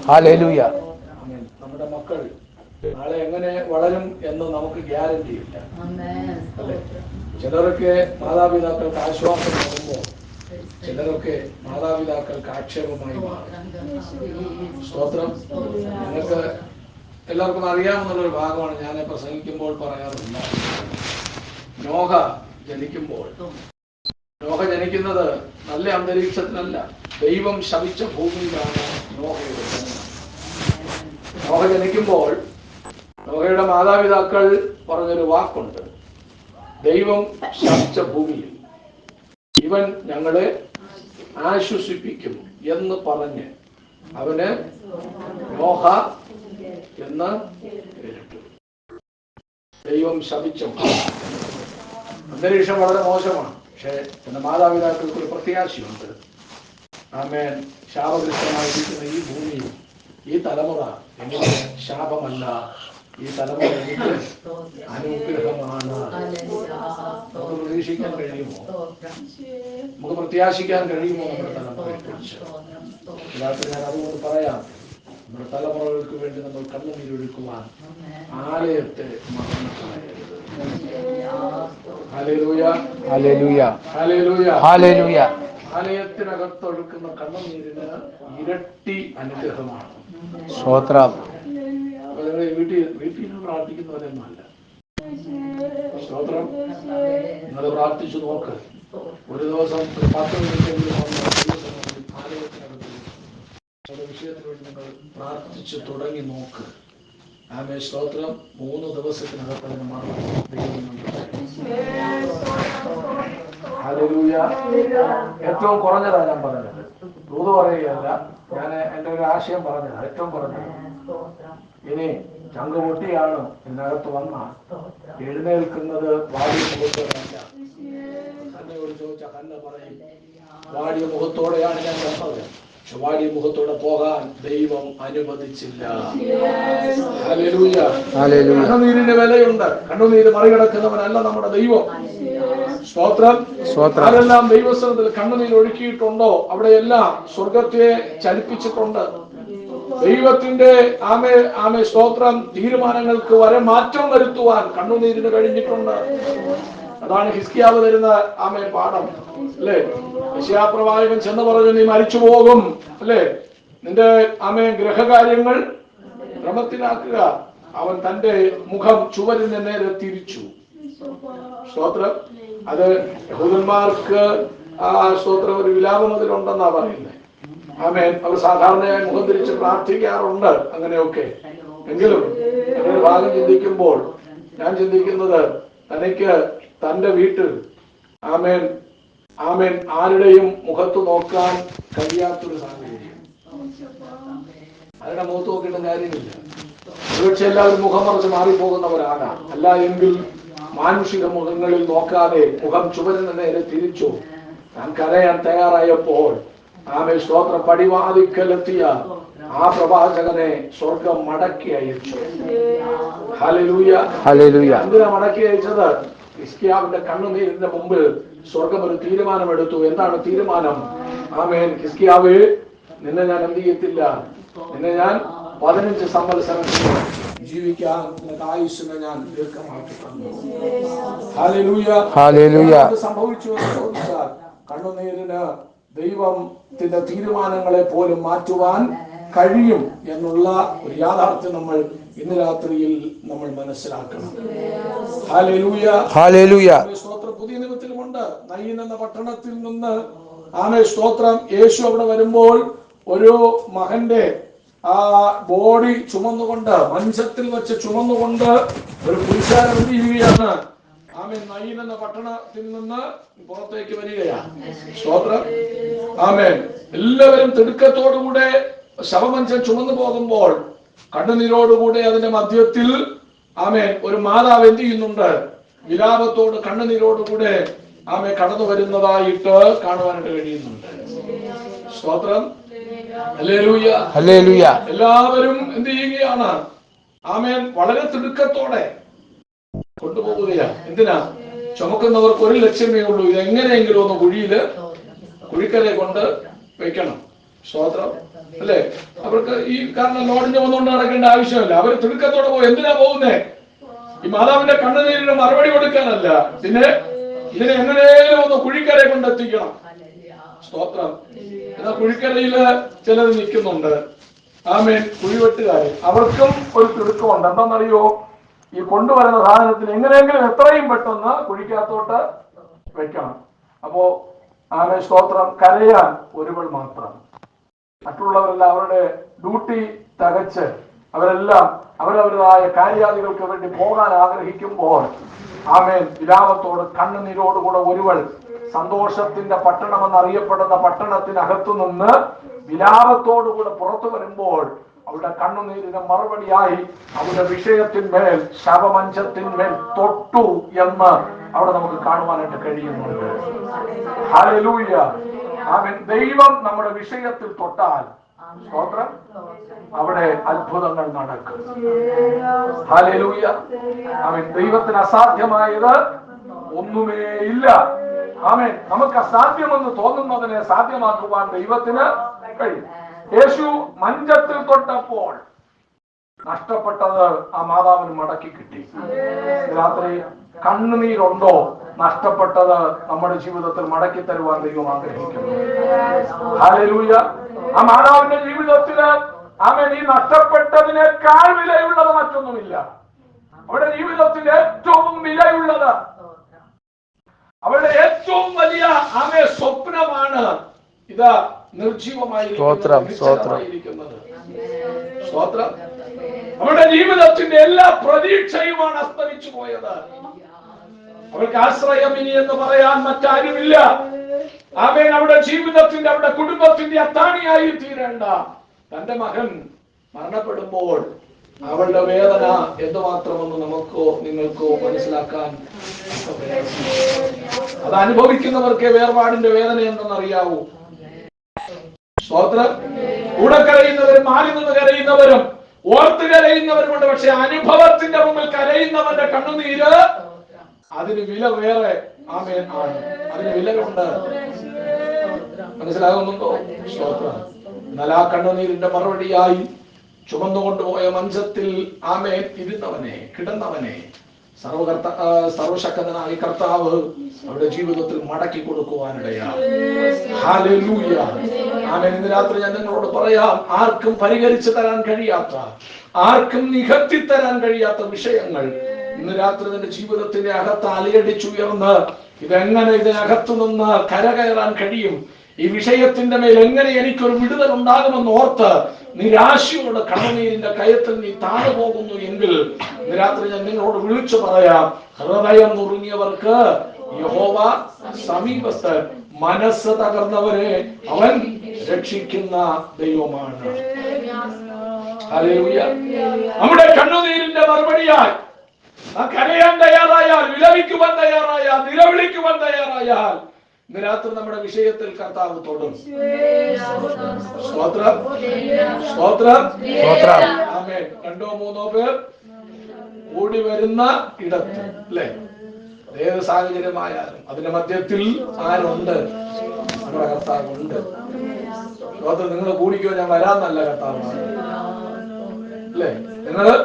Hallelujah. നമ്മുടെ മക്കൾ നാളെ എങ്ങനെ വളരും എന്ന് നമുക്ക് ഗ്യാരണ്ടി ഇല്ല. ചിലർക്ക് മാതാപിതാക്കൾക്ക് ആശ്വാസം നൽകുമ്പോൾ ചിലരൊക്കെ മാതാപിതാക്കൾക്ക് ആക്ഷേപമായി മാറും. സ്തോത്രം. നിങ്ങൾക്ക് എല്ലാവർക്കും അറിയാവുന്നൊരു ഭാഗമാണ്, ഞാൻ പ്രസംഗിക്കുമ്പോൾ പറയാറില്ല. നോഹ ജനിക്കുന്നത് നല്ല അന്തരീക്ഷത്തിലല്ല, ദൈവം ശപിച്ച ഭൂമിയിലാണ് നോഹയുടെ ജനനം. നോഹ ജനിക്കുമ്പോൾ നോഹയുടെ മാതാപിതാക്കൾ പറഞ്ഞൊരു വാക്കുണ്ട്, ദൈവം ശപിച്ച ഭൂമിയിൽ ഇവൻ ഞങ്ങളെ ആശ്വസിപ്പിക്കും എന്ന് പറഞ്ഞ് അവന് നോഹ എന്ന് പേരിട്ടു. ദൈവം ശപിച്ച ഭൂമി. അന്തരീക്ഷം വളരെ മോശമാണ്, പക്ഷേ എന്റെ മാതാപിതാക്കൾക്ക് ഒരു പ്രത്യാശയുണ്ട്. ആമേൻ. ശാപഗ്രസ്തമായിരിക്കുന്ന ഈ ഭൂമിയിൽ ഈ തലമുറ എനിക്ക് ശാപമല്ല, ഈ തലമുറ എനിക്ക് അനുഗ്രഹമാണ്. നമുക്ക് പ്രതീക്ഷിക്കാൻ കഴിയുമോ? നമുക്ക് പ്രത്യാശിക്കാൻ കഴിയുമോ നമ്മുടെ തലമുറയെ കുറിച്ച്? രാത്രി ഞാൻ അതുകൊണ്ട് പറയാം, നമ്മുടെ തലമുറകൾക്ക് വേണ്ടി നമ്മൾ കണ്ണുനീരൊഴുക്കുവാൻ ആലയത്തെ മറന്നുകളയരുത്. ഹല്ലേലൂയ, ഹല്ലേലൂയ, ഹല്ലേലൂയ, ഹല്ലേലൂയ. ആലയത്തിനകത്തൊഴുക്കുന്ന കണ്ണുനീരിന് ഇരട്ടി അനുഗ്രഹമാണ്. സ്തോത്രം. വീട്ടിൽ പ്രാർത്ഥിക്കുന്നവരൊന്നുമല്ല. സ്തോത്രം. നിങ്ങൾ പ്രാർത്ഥിച്ചു നോക്ക്. ഒരു ദിവസം 10 മിനിറ്റെങ്കിലും ആലയത്തിനകത്ത് വിഷയത്തിന് വേണ്ടി നിങ്ങൾ പ്രാർത്ഥിച്ചു തുടങ്ങി നോക്ക്. ആമേ. സ്തോത്രം. 3 ദിവസത്തിനകത്ത് അതിന് മറുപടി ഹല്ലേലൂയ. ഏറ്റവും കുറഞ്ഞതാണ് ഞാൻ പറഞ്ഞത്, ദൂത് പറയുകയല്ല, ഞാൻ എൻ്റെ ഒരു ആശയം പറഞ്ഞതാണ്, ഏറ്റവും കുറഞ്ഞത്. ഇനി ചങ്ക് പൊട്ടിയാണ് ഇതിനകത്ത് വന്ന എഴുന്നേൽക്കുന്നത് വാടിയ മുഖത്തോടെയല്ല. കന്നയോട് ചോദിച്ച കന്ന പറയും, വാടിയ മുഖത്തോടെയാണ് ഞാൻ വന്നത്, പക്ഷെ വാടിയ മുഖത്തോടെ പോകാൻ ദൈവം അനുവദിച്ചില്ല. Hallelujah, hallelujah. കണ്ണുനീരിന്റെ വിലയുണ്ട്. കണ്ണുനീര് മറികടക്കുന്നവനല്ല നമ്മുടെ ദൈവം. സ്തോത്രം. ആരെല്ലാം ദൈവസ്ഥലത്തിൽ കണ്ണുനീർ ഒഴുക്കിയിട്ടുണ്ടോ അവിടെയെല്ലാം സ്വർഗത്തെ ചലിപ്പിച്ചിട്ടുണ്ട്. ദൈവത്തിന്റെ ആമേ സ്തോത്രം തീരുമാനങ്ങൾക്ക് വരെ മാറ്റം വരുത്തുവാൻ കണ്ണുനീരിന് കഴിഞ്ഞിട്ടുണ്ട്. അതാണ് ഹിസ്കിയാവ് തരുന്ന ആമേ പാഠം, അല്ലേ? യെശയ്യാപ്രവാചകൻ ചെന്ന് പറഞ്ഞു, നീ മരിച്ചു പോകും, അല്ലേ? നിന്റെ ആമേ ഗ്രഹകാര്യങ്ങൾ ക്രമത്തിലാക്കുക. അവൻ തന്റെ മുഖം ചുവരിന് നേരെ തിരിച്ചു. സ്തോത്രം. അത് യഹൂദന്മാർക്ക് സ്തോത്രം ഒരു വിലാപം അതിലുണ്ടെന്നാ പറയുന്നത്. ആമേൻ. അവർ സാധാരണയായി മുഖം തിരിച്ച് പ്രാർത്ഥിക്കാറുണ്ട്, അങ്ങനെയൊക്കെ. എങ്കിലും എന്നൊരു ഭാഗം ചിന്തിക്കുമ്പോൾ ഞാൻ ചിന്തിക്കുന്നത്, തനിക്ക് തന്റെ വീട്ടിൽ ആമേൻ ആമേൻ ആരുടെയും മുഖത്ത് നോക്കാൻ കഴിയാത്തൊരു സാഹചര്യം. ആരുടെ മുഖത്ത് നോക്കിയിട്ട് കാര്യമില്ല. ഒരുപക്ഷെ എല്ലാവരും മുഖം മറിച്ച് മാറിപ്പോകുന്നവരാകാം. അല്ല എങ്കിൽ മാനുഷിക മുഖങ്ങളിൽ നോക്കാതെ മുഖം ചുവരിന് നേരെ തിരിച്ചു താൻ കരയാൻ തയ്യാറായപ്പോൾ ആമേ സ്തോത്രം പടിവാതിക്കലെത്തിയ ആ പ്രവാചകനെ സ്വർഗം മടക്കി അയച്ചു. Hallelujah, hallelujah. എന്തിനാ മടക്കി അയച്ചത്? ഹിസ്കിയാവിന്റെ കണ്ണുനീരിന്റെ മുമ്പിൽ സ്വർഗം ഒരു തീരുമാനമെടുത്തു. എന്താണ് തീരുമാനം? ആമേൻ. ഹിസ്കിയാവേ, നിന്നെ ഞാൻ എന്ത് ചെയ്യത്തില്ല, നിന്നെ ഞാൻ 15 സംവത്സരം ജീവിക്കാൻ ആയുസ്സിനെ ഞാൻ ദീർഘമാക്കി തന്നു. Hallelujah, hallelujah. സംഭവിച്ചു എന്ന് ചോദിച്ചാൽ കണ്ണുനീരിന് ദൈവത്തിന്റെ തീരുമാനങ്ങളെ പോലും മാറ്റുവാൻ കഴിയും എന്നുള്ള ഒരു യാഥാർത്ഥ്യം നമ്മൾ ഇന്ന് രാത്രിയിൽ നമ്മൾ മനസ്സിലാക്കണം. Hallelujah, hallelujah. സ്തോത്രം. പുതിയ നിയമത്തിലുമുണ്ട്. നയീൻ എന്ന പട്ടണത്തിൽ നിന്ന് ആമേ സ്തോത്രം യേശു അവിടെ വരുമ്പോൾ ഒരു മകന്റെ ബോഡി ചുമന്നുകൊണ്ട്, മഞ്ചത്തിൽ വെച്ച് ചുമന്നുകൊണ്ട് ഒരു പുരുഷാരം എന്ത് ചെയ്യുകയാണ്? ആമേൻ. നയീൻ എന്ന പട്ടണത്തിൽ നിന്ന് പുറത്തേക്ക് വരികയാണ്. സ്തോത്രം. ആമേൻ. എല്ലാവരും തിടുക്കത്തോടുകൂടെ ശവമഞ്ചം ചുമന്നു പോകുമ്പോൾ കണ്ണുനീരോടുകൂടെ അതിന്റെ മധ്യത്തിൽ ആമേൻ ഒരു മാതാവ് എന്ത് ചെയ്യുന്നുണ്ട്? വിലാപത്തോട് കണ്ണുനീരോടുകൂടെ ആമേൻ കടന്നു വരുന്നതായിട്ട് കാണുവാനായിട്ട് കഴിയുന്നുണ്ട്. സ്തോത്രം. ഹല്ലേലൂയ, ഹല്ലേലൂയ. എല്ലാവരും എന്ത് ചെയ്യുകയാണ്? ആമേൻ. വളരെ തിടുക്കത്തോടെ കൊണ്ടുപോകുകയാണ്. എന്തിനാ? ചുമക്കുന്നവർക്ക് ഒരു ലക്ഷ്യമേ ഉള്ളൂ, ഇതെങ്ങനെയെങ്കിലും ഒന്ന് കുഴിക്കരെ കൊണ്ട് വെക്കണം. സ്തോത്രം അല്ലേ? അവർക്ക് ഈ കാരണം ലോഡിന് വന്നുകൊണ്ട് നടക്കേണ്ട ആവശ്യമില്ല. അവർ തിടുക്കത്തോടെ പോയി. എന്തിനാ പോകുന്നേ? ഈ മാതാവിന്റെ കണ്ണുനീരിന് മറുപടി കൊടുക്കാനല്ല, പിന്നെ ഇതിനെ എങ്ങനെയും ഒന്ന് കുഴിക്കരെ കൊണ്ടെത്തിക്കണം. സ്തോത്രം. എന്നാൽ കുഴിക്കരയില് ചിലർ നിൽക്കുന്നുണ്ട്. ആമേൻ. കുഴിവെട്ടുകാര്, അവർക്കും ഒരു തിടുക്കമുണ്ട്. എന്താണെന്നറിയോ? ഈ കൊണ്ടുവരുന്ന സാധനത്തിന് എങ്ങനെയെങ്കിലും എത്രയും പെട്ടെന്ന് കുഴിക്കകത്തോട്ട് വെക്കണം. അപ്പോ ആമേൻ സ്തോത്രം, കരയാൻ ഒരുവൾ മാത്രം. മറ്റുള്ളവരെല്ലാം അവരുടെ ഡ്യൂട്ടി തകച്ച് അവരെല്ലാം അവരവരുടേതായ കാര്യാദികൾക്ക് വേണ്ടി പോകാൻ ആഗ്രഹിക്കുമ്പോൾ ആമേൻ വിലാപത്തോട് കണ്ണുനീരോടുകൂടെ ഒരുവൾ സന്തോഷത്തിന്റെ പട്ടണമെന്നറിയപ്പെടുന്ന പട്ടണത്തിനകത്തു നിന്ന് വിലാപത്തോടുകൂടെ പുറത്തു വരുമ്പോൾ അവരുടെ കണ്ണുനീരിന് മറുപടിയായി അവരുടെ വിഷയത്തിന്മേൽ ശവമഞ്ചത്തിന്മേൽ തൊട്ടു എന്ന് അവിടെ നമുക്ക് കാണുവാനായിട്ട് കഴിയുന്നുണ്ട്. ഹല്ലേലൂയ. ആമേൻ. ദൈവം നമ്മുടെ വിഷയത്തിൽ തൊട്ടാൽ സ്തോത്രം, അവിടെ അത്ഭുതങ്ങൾ നടക്കും. ഹല്ലേലൂയ. ആമേൻ. ദൈവത്തിന് അസാധ്യമായത് ഒന്നുമേ ഇല്ല. ആമേൻ. നമുക്ക് അസാധ്യമെന്ന് തോന്നുന്നതിനെ സാധ്യമാക്കുവാൻ ദൈവത്തിന് കഴിയും. യേശു മഞ്ചത്തിൽ തൊട്ടപ്പോൾ നഷ്ടപ്പെട്ടത് ആ മാതാവിന് മടക്കി കിട്ടി. രാത്രി കണ്ണുനീരുണ്ടോ? നഷ്ടപ്പെട്ടത് നമ്മുടെ ജീവിതത്തിൽ മടക്കി തരുവാൻ ദൈവം ആഗ്രഹിക്കുന്നു. ഹല്ലേലൂയ. ആ മാതാവിന്റെ ജീവിതത്തില് ആമേൻ ഈ നഷ്ടപ്പെട്ടതിനേക്കാൾ വിലയുള്ളത് മറ്റൊന്നുമില്ല. അവരുടെ ജീവിതത്തിൽ ഏറ്റവും വിലയുള്ളത്, അവരുടെ ഏറ്റവും വലിയ ആമേ സ്വപ്നമാണ് ഇത് നിർജീവമായിരിക്കുന്നത്. സ്തോത്രം. അവരുടെ ജീവിതത്തിന്റെ എല്ലാ പ്രതീക്ഷയുമാണ് അസ്തമിച്ചു പോയത്. അവർക്ക് ആശ്രയം ഇനി എന്ന് പറയാൻ മറ്റാരുമില്ല. ആമേൻ. അവരുടെ ജീവിതത്തിന്റെ, അവരുടെ കുടുംബത്തിന്റെ അത്താണിയായി തീരേണ്ട തന്റെ മകൻ മരണപ്പെടുമ്പോൾ അവളുടെ വേദന എന്തുമാത്രമെന്ന് നമുക്കോ നിങ്ങൾക്കോ മനസ്സിലാക്കാൻ അത് അനുഭവിക്കുന്നവർക്ക് വേർപാടിന്റെ വേദന എന്തെന്നറിയാവൂ. സ്തോത്രം. കൂടെ കരയുന്നവരും മാറി നിന്ന് കരയുന്നവരും ഓർത്ത് കരയുന്നവരുമുണ്ട്. പക്ഷെ അനുഭവത്തിന്റെ മുമ്പിൽ കരയുന്നവന്റെ കണ്ണുനീര് അതിന് വില വേറെ ആമേൻ ആണ്. അതിന് വിലയുണ്ട്. മനസ്സിലാകുന്നുണ്ടോ? സ്തോത്രം. എന്നാൽ ആ കണ്ണുനീരിന്റെ മറുപടിയായി ചുമന്നുകൊണ്ടുപോയ മഞ്ചത്തിൽ ആമേൻ ഇരുന്നവനെ, കിടന്നവനെ സർവശക്തനായ കർത്താവ് അവരുടെ ജീവിതത്തിൽ മടക്കി കൊടുക്കുവാനിടയാണ്. ഹല്ലേലൂയ. ആമേൻ. ഇന്ന് രാത്രി ഞാൻ നിങ്ങളോട് പറയാം, ആർക്കും പരിഹരിച്ചു തരാൻ കഴിയാത്ത, ആർക്കും നികത്തി തരാൻ കഴിയാത്ത വിഷയങ്ങൾ ഇന്ന് രാത്രി നിന്റെ ജീവിതത്തിന്റെ അകത്ത് അലയടിച്ചുയർന്ന് ഇതെങ്ങനെ ഇതിനകത്തു നിന്ന് കരകയറാൻ കഴിയും, ഈ വിഷയത്തിന്റെ മേൽ എങ്ങനെ എനിക്കൊരു വിടുതൽ ഉണ്ടാകുമെന്ന് ഓർത്ത് നിരാശയോടെ കണ്ണുനീരിന്റെ കയത്തിൽ നീ താഴെ പോകുന്നു എങ്കിൽ ഇന്ന് രാത്രി ഞാൻ നിങ്ങളോട് വിളിച്ചു പറയാം, ഹൃദയം നുറുങ്ങിയവർക്ക് യഹോവ സമീപസ്ഥൻ, മനസ്സ് തകർന്നവരെ അവൻ രക്ഷിക്കുന്ന ദൈവമാണ്. ഹല്ലേലൂയ. നമ്മുടെ കണ്ണുനീരിന്റെ മറുപടിയായി കരയാൻ തയ്യാറായാൽ, വിലപിക്കുവാൻ തയ്യാറായാൽ, നിലവിളിക്കുവാൻ തയ്യാറായാൽ ഇന്ന് രാത്രി നമ്മുടെ വിഷയത്തിൽ കർത്താവ് തൊടും. സ്തോത്രം. സ്തോത്രം. ആമേൻ. 2-3 പേർ കൂടി വരുന്ന ഇടത്ത്, അല്ലെ, ഏത് സാഹചര്യമായാലും അതിന്റെ മധ്യത്തിൽ ആരുണ്ട്? നമ്മുടെ കർത്താവ് ഉണ്ട്. സ്തോത്രം. നിങ്ങൾ കൂടിക്കോ, ഞാൻ വരാന്നല്ല കർത്താവ്, അല്ലെ, നിങ്ങള്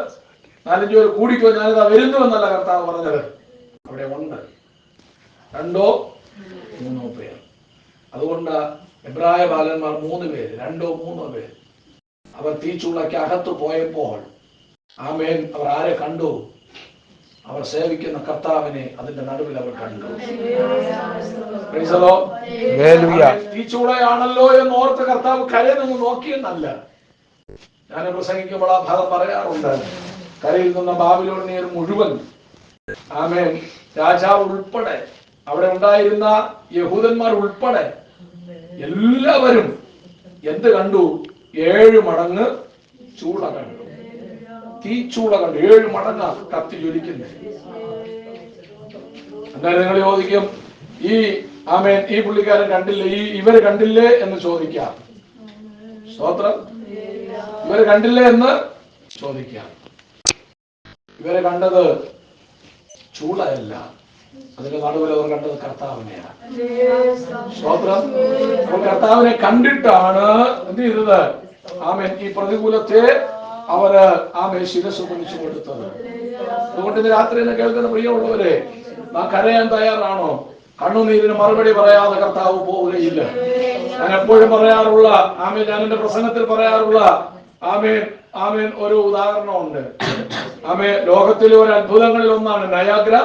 4-5 പേർ കൂടിക്കോ, ഞാനിതാ വരുന്നു എന്നല്ല കർത്താവ് പറഞ്ഞത്. അവിടെ ഉണ്ട് 2-3 പേർ. അതുകൊണ്ട് എബ്രായ ബാലന്മാർ 3 പേര്, 2-3 പേര് അവർ തീച്ചുളയ്ക്ക് അകത്ത് പോയപ്പോൾ ആമേൻ അവർ ആരെ കണ്ടു? അവർ സേവിക്കുന്ന കർത്താവിനെ അതിന്റെ നടുവിൽ അവർ കണ്ടു. തീച്ചുളയാണല്ലോ എന്ന് ഓർത്ത് കർത്താവ് കരയിൽ നിന്ന് നോക്കിയെന്നല്ല. ഞാൻ പ്രസംഗിക്കുമ്പോൾ ആ ഭാഗം പറയാറുണ്ട്. കരയിൽ നിന്ന ബാബിലോണിയർ മുഴുവൻ, ആമേൻ, രാജാവ് ഉൾപ്പെടെ, അവിടെ ഉണ്ടായിരുന്ന യഹൂദന്മാർ ഉൾപ്പെടെ എല്ലാവരും എന്ത് കണ്ടു? 7 മടങ്ങ് ചൂള കണ്ടു. തീച്ചൂള കണ്ടു. 7 മടങ്ങ് കത്തി ജ്വലിക്കുന്നു. എന്തായാലും നിങ്ങൾ ചോദിക്കും, ഈ ആമേൻ ഈ പുള്ളിക്കാരൻ കണ്ടില്ലേ, ഇവര് കണ്ടില്ലേ എന്ന് ചോദിക്കാം. സ്തോത്രം. ഇവര് കണ്ടില്ലേ എന്ന് ചോദിക്കാം. ഇവരെ കണ്ടത് ചൂളയല്ല, അതിന്റെ നടുവിൽ അവർ കണ്ടത് കർത്താവിനെയാണ്. സ്തോത്രം. അപ്പോൾ കർത്താവിനെ കണ്ടിട്ടാണ് എന്ത് ചെയ്തത്? ആമേൻ, ഈ പ്രതികൂലത്തെ അവര് ശിരസ് കുനിച്ചു കൊടുത്തത്. അതുകൊണ്ട് ഇന്ന് രാത്രി എന്ന് കേൾക്കുന്ന പ്രിയമുള്ളവരെ, നാം കരയാൻ തയ്യാറാണോ? കണ്ണുനീരിന് മറുപടി പറയാതെ കർത്താവ് പോവുകയില്ല. ഞാൻ എപ്പോഴും പറയാറുള്ള ഞാൻ എന്റെ പ്രസംഗത്തിൽ പറയാറുള്ള ഒരു ഉദാഹരണമുണ്ട്. ലോകത്തിലെ ഒരു അത്ഭുതങ്ങളിൽ ഒന്നാണ് നയാഗ്ര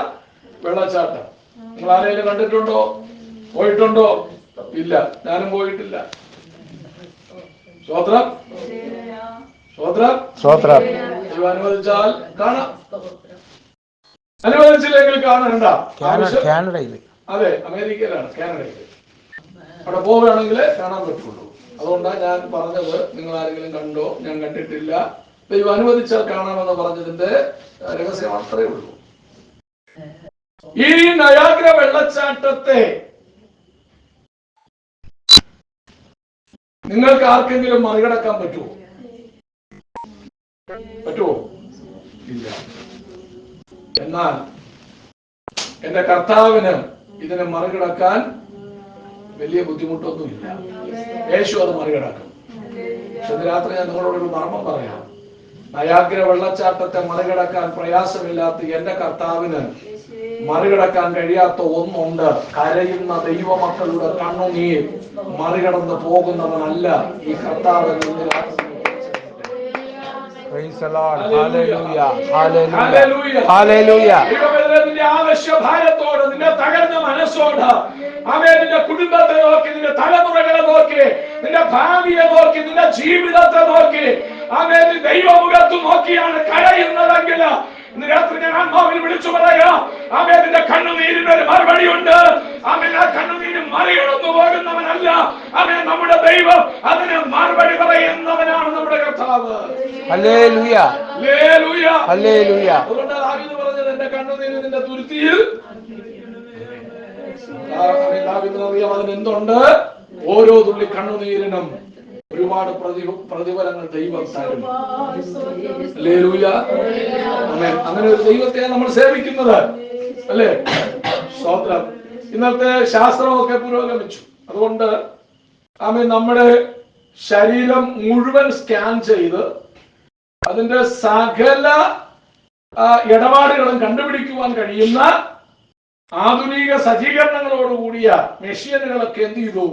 വെള്ളച്ചാട്ടം. നിങ്ങൾ ആരെങ്കിലും കണ്ടിട്ടുണ്ടോ? പോയിട്ടുണ്ടോ? ഇല്ല, ഞാനും പോയിട്ടില്ല. സ്തോത്രം, സ്തോത്രം, സ്തോത്രം. അനുവദിച്ചാൽ കാണാം, അനുവദിച്ചില്ലെങ്കിൽ കാണണ്ട. അതെ, അമേരിക്കയിലാണ്, കാനഡയിൽ. അവിടെ പോവുകയാണെങ്കിൽ കാണാൻ പറ്റുള്ളൂ. അതുകൊണ്ടാണ് ഞാൻ പറഞ്ഞത്. നിങ്ങൾ ആരെങ്കിലും കണ്ടോ? ഞാൻ കണ്ടിട്ടില്ല. ദൈവം അനുവദിച്ചാൽ കാണാമെന്ന് പറഞ്ഞതിന്റെ രഹസ്യം അത്രേ ഉള്ളൂ. ഈ നയാഗ്ര വെള്ളച്ചാട്ടത്തെ നിങ്ങൾക്ക് ആർക്കെങ്കിലും മറികടക്കാൻ പറ്റുമോ? പറ്റുമോ? ഇല്ല. എന്നാൽ എന്റെ കർത്താവിന് ഇതിനെ മറികടക്കാൻ വലിയ ബുദ്ധിമുട്ടൊന്നുമില്ല. യേശു അത് മറികടക്കും. പക്ഷെ രാത്രി ഞാൻ നിങ്ങളോടൊരു മർമ്മം പറയാം. നയാഗ്ര വെള്ളച്ചാട്ടത്തെ മറികടക്കാൻ പ്രയാസമില്ലാത്ത എന്റെ കർത്താവിന് മറികടക്കാൻ കഴിയാത്ത ഒന്നുണ്ട്. കരയുന്ന ദൈവമക്കളുടെ കണ്ണുനീർ മറികടന്ന് പോകുന്നവനല്ല ഈ കർത്താവ്. നിന്റെ ആവശ്യഭാരത്തോട്, നിന്റെ തകർന്ന മനസ്സോട്, നിന്റെ കുടുംബത്തെ നോക്കി, നിന്റെ തലമുറകളെ നോക്കി, നിന്റെ ഭാവിയെ നോക്കി, നിന്റെ ജീവിതത്തെ നോക്കി, ദൈവമുഖത്ത് നോക്കിയാണ് കരയുന്നതെങ്കിൽ ഇന്ന് രാത്രി ഞാൻ ആത്മാവിൽ വിളിച്ചു പറയാം, നിന്റെ കണ്ണുനീരിന് ഒരു മറുപടിയുണ്ട്. ആ കണ്ണുനീര് മറികടന്നു പോകുന്നവനല്ല നമ്മുടെ ദൈവം. അതിന് മറുപടി പറയുന്നവനാണ് നമ്മുടെ കർത്താവ്. ഹല്ലേലൂയ, ഹല്ലേലൂയ, ഹല്ലേലൂയ. അതുകൊണ്ട് ദാവീദ് പറഞ്ഞത്, എന്റെ കണ്ണുനീര് നിന്റെ തുരുത്തിയിൽ. ദാവീദിനറിയാം അതിനെന്തുണ്ട്. ഓരോ തുള്ളി കണ്ണുനീരിനും ഒരുപാട് പ്രതിഫലങ്ങൾ ദൈവം തരും. ഹല്ലേലൂയ, ആമേൻ. അങ്ങനെ ഒരു ദൈവത്തെ നമ്മൾ സേവിക്കുന്നത്, അല്ലേ? സ്തോത്രം. ഇന്നത്തെ ശാസ്ത്രമൊക്കെ പുരോഗമിച്ചു. അതുകൊണ്ട് നമ്മുടെ ശരീരം മുഴുവൻ സ്കാൻ ചെയ്ത് അതിന്റെ സകല ഇടപാടുകളും കണ്ടുപിടിക്കുവാൻ കഴിയുന്ന ആധുനിക സജ്ജീകരണങ്ങളോടുകൂടിയ മെഷീനുകളൊക്കെ എന്ത് ചെയ്തു?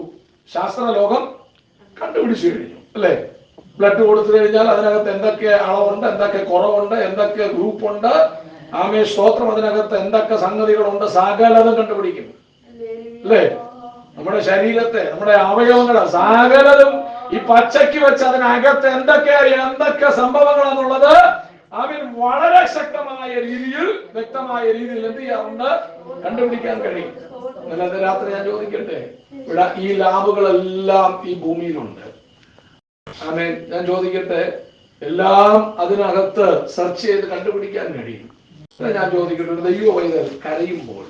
ശാസ്ത്രലോകം കണ്ടുപിടിച്ചു കഴിഞ്ഞു, അല്ലെ? ബ്ലഡ് കൊടുത്തു കഴിഞ്ഞാൽ അതിനകത്ത് എന്തൊക്കെ അളവുണ്ട്, എന്തൊക്കെ കുറവുണ്ട്, എന്തൊക്കെ ഗ്രൂപ്പുണ്ട്, സ്തോത്രം, അതിനകത്ത് എന്തൊക്കെ സംഗതികളുണ്ട്, സകലതും കണ്ടുപിടിക്കും, അല്ലേ? നമ്മുടെ ശരീരത്തെ, നമ്മുടെ അവയവങ്ങളെ സകലതും ഈ പച്ചയ്ക്ക് വെച്ച് അതിനകത്ത് എന്തൊക്കെ സംഭവങ്ങളാണെന്നുള്ളത് വളരെ ശക്തമായ രീതിയിൽ, വ്യക്തമായ രീതിയിൽ എന്ത് ചെയ്യാറുണ്ട്? കണ്ടുപിടിക്കാൻ കഴിയും. ഇന്നലെ രാത്രി ഞാൻ ചോദിക്കട്ടെ, ഇവിടെ ഈ ലാബുകളെല്ലാം ഈ ഭൂമിയിലുണ്ട്. ഞാൻ ചോദിക്കട്ടെ, എല്ലാം അതിനകത്ത് സെർച്ച് ചെയ്ത് കണ്ടുപിടിക്കാൻ കഴിയും. ഞാൻ ചോദിക്കട്ടെ, ഒരു ദൈവ പൈതൽ കരയുമ്പോൾ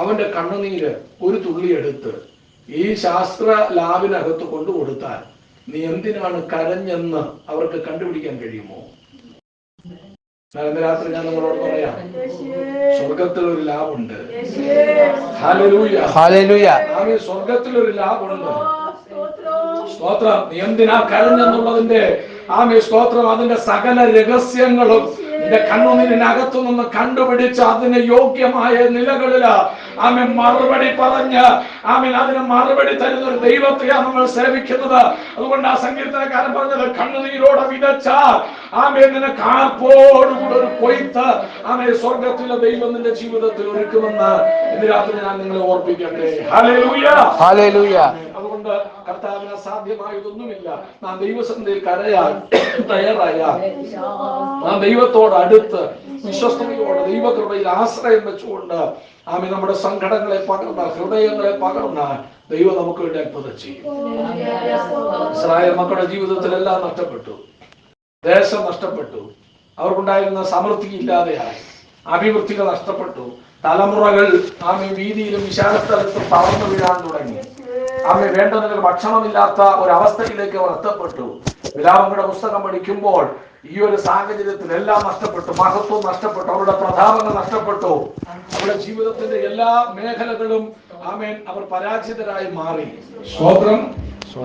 അവന്റെ കണ്ണുനീര് ഒരു തുള്ളി എടുത്ത് ഈ ശാസ്ത്ര ലാബിനകത്ത് കൊണ്ടു കൊടുത്താൽ നീ എന്തിനാണ് കരഞ്ഞെന്ന് അവർക്ക് കണ്ടുപിടിക്കാൻ കഴിയുമോ? ഇന്ന് രാത്രി ഞാൻ നിങ്ങളോട് പറയാം, സ്വർഗത്തിൽ ഒരു ലാബുണ്ട്. Hallelujah, hallelujah. സ്വർഗത്തിൽ ഒരു ലാബുണ്ട്. സ്തോത്രം. നീ എന്തിനാ കരഞ്ഞെന്നുള്ളതിന്റെ സ്തോത്രം, അതിന്റെ സകല രഹസ്യങ്ങളും നിന്റെ കണ്ണുനീരിനകത്തു നിന്ന് കണ്ടുപിടിച്ച് അതിന് യോഗ്യമായ നിലകളില് മറുപടി പറഞ്ഞ് അതിന് മറുപടി തരുന്ന ഒരു ദൈവത്തെയാണ് നമ്മൾ സേവിക്കുന്നത്. അതുകൊണ്ട് ആ സങ്കീർത്തനക്കാരൻ പറഞ്ഞത്, കണ്ണുനീരോടെ വിതച്ചാൽ നിന്നെ കാപ്പോടുകൂടെ ഒരു കൊയ്ത്ത് സ്വർഗത്തിലെ ദൈവം നിന്റെ ജീവിതത്തിൽ ഒരുക്കുമെന്ന് ഇന്ന് രാത്രി ഞാൻ നിങ്ങളെ ഓർപ്പിക്കട്ടെ. Hallelujah, hallelujah. അതുകൊണ്ട് കർത്താവിന് അസാധ്യമായതൊന്നുമില്ല. നാം ദൈവസന്നിധിയിൽ കരയാൻ തയ്യാറായാൽ, നാം ദൈവത്തോട് അടുത്ത് വിശ്വസ്തയോടെ ദൈവകൃപയിൽ ആശ്രയം വെച്ചുകൊണ്ട് നമ്മുടെ സങ്കടങ്ങളെ പകർന്ന, ഹൃദയങ്ങളെ പകർന്ന ദൈവം നമുക്ക് വേണ്ടി അത്ഭുതം ചെയ്യും. ഇസ്രായേൽ മക്കളുടെ ജീവിതത്തിലെല്ലാം നഷ്ടപ്പെട്ടു, ദേശം നഷ്ടപ്പെട്ടു, അവർക്കുണ്ടായിരുന്ന സമൃദ്ധി ഇല്ലാതെയായി, അഭിവൃദ്ധികൾ നഷ്ടപ്പെട്ടു, തലമുറകൾ വീതിയിലും വിശാലസ്ഥലത്തും തളർന്നു വീഴാൻ തുടങ്ങി. അവന് വേണ്ടതിന് ഭക്ഷണമില്ലാത്ത ഒരു അവസ്ഥയിലേക്ക് അവർ എത്തപ്പെട്ടു. വിലാപങ്ങളുടെ പുസ്തകം പഠിക്കുമ്പോൾ ഈ ഒരു സാഹചര്യത്തിൽ എല്ലാം നഷ്ടപ്പെട്ടു, മഹത്വം നഷ്ടപ്പെട്ടു, അവരുടെ പ്രതാപങ്ങൾ നഷ്ടപ്പെട്ടു, അവരുടെ ജീവിതത്തിന്റെ എല്ലാ മേഖലകളും ആമേൻ അവർ പരാജിതരായി മാറി. സ്തോത്രം.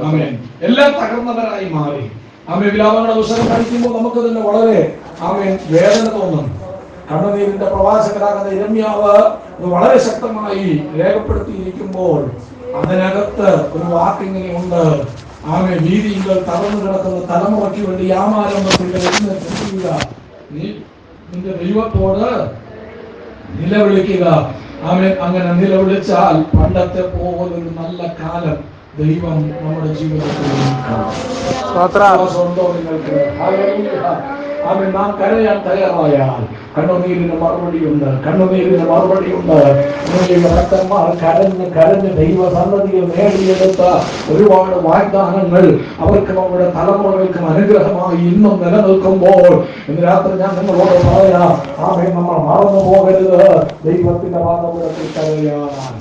ആമേൻ. എല്ലാം തകർന്നവരായി മാറി. ആമേൻ. വിലാപങ്ങളുടെ പുസ്തകം പഠിക്കുമ്പോൾ നമുക്ക് തന്നെ വളരെ ആമേൻ വേദന തോന്നും. കണ്ണുനീരിന്റെ പ്രവാചകനാകുന്ന യിരെമ്യാവ് വളരെ ശക്തമായി രേഖപ്പെടുത്തിയിരിക്കുമ്പോൾ അതിനകത്ത് ഒരു വാക്കിങ്ങനെ ഉണ്ട്. ആമേൻ. വീതികൾ തളർന്നു കിടക്കുന്ന തലമുറയ്ക്ക് വേണ്ടി യാമാരംഭത്തിൽ ചെയ്യുക, നീ നിന്റെ ദൈവത്തോട് നിലവിളിക്കുക. ആമേൻ. അങ്ങനെ നിലവിളിച്ചാൽ പണ്ടത്തെ പോലൊരു നല്ല കാലം ദൈവം നമ്മുടെ ജീവിതത്തിൽ ആമേൻ. നാം കരയാൻ തയ്യാറായാൽ കണ്ണുനീരിന് മറുപടിയുണ്ട്, കണ്ണുനീരിന് മറുപടിയുണ്ട്. ഭക്തന്മാർ കരഞ്ഞ് കരഞ്ഞ് ദൈവസന്നദ്ധിയിൽ നേടിയെടുത്ത ഒരുപാട് വാഗ്ദാനങ്ങൾ അവർക്ക് നമ്മുടെ തലമുറകൾക്കും അനുഗ്രഹമായി ഇന്നും നിലനിൽക്കുമ്പോൾ ഇന്ന് രാത്രി ഞാൻ നിങ്ങളോട് പറയാം, ആമേൻ, നമ്മൾ മറന്നു പോകരുത് ദൈവത്തിന്റെ വാഗ്ദാനത്തിൽ കരയാൻ.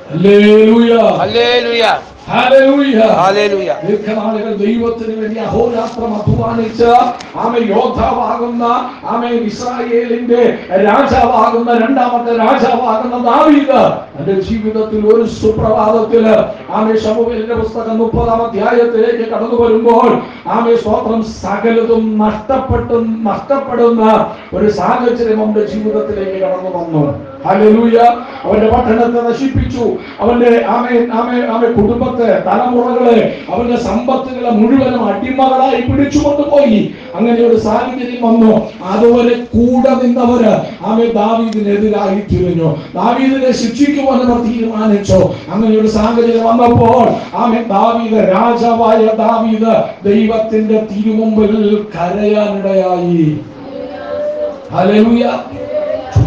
ഹല്ലേലൂയ, ഹല്ലേലൂയ, ഹല്ലേലൂയ, ഹല്ലേലൂയ. ദീർഘനാളുകൾ ദൈവത്തിന് വേണ്ടി അഹോരാത്രം അധ്വാനിച്ച ആമേൻ യോദ്ധാവാകുന്ന ആമേൻ ഇസ്രായേലിന്റെ രാജാവാകുന്ന രണ്ടാമത്തെ രാജാവാകുന്ന ദാവീദ് തന്റെ ജീവിതത്തിൽ ഒരു സുപ്രഭാതത്തിൽ ആമേൻ ശമൂവേലിന്റെ പുസ്തകം 30-ാം അധ്യായത്തിലേക്ക് കടന്നു വരുമ്പോൾ ആമേൻ സ്തോത്രം സകലതും നഷ്ടപ്പെടുന്ന ഒരു സാഹചര്യം അവന്റെ ജീവിതത്തിലേക്ക് കടന്നു വന്നു. ഹല്ലേലൂയ. അവന്റെ പട്ടണത്തെ നശിപ്പിച്ചു, അവന്റെ ആമേൻ കുടുംബത്തെ, തലമുറകളെ, അവന്റെ സമ്പത്തുകളെ മുഴുവനും അടിമകളായി പിടിച്ചുകൊണ്ടുപോയി. അങ്ങനെ ഒരു സാഹചര്യം വന്നു. അതുവരെ കൂടെ നിന്നവര് ആമേൻ ദാവീദിനെതിരായി തിരിഞ്ഞു, ദാവീദിനെ ശിക്ഷിക്കുവാൻ അവർ തീരുമാനിച്ചു. അങ്ങനെ ഒരു സാഹചര്യം വന്നപ്പോൾ ആമേൻ ദാവീദ്, രാജാവായ ദാവീദ് ദൈവത്തിന്റെ തിരുമുമ്പിൽ കരയാനിടയായി. ഹല്ലേലൂയ.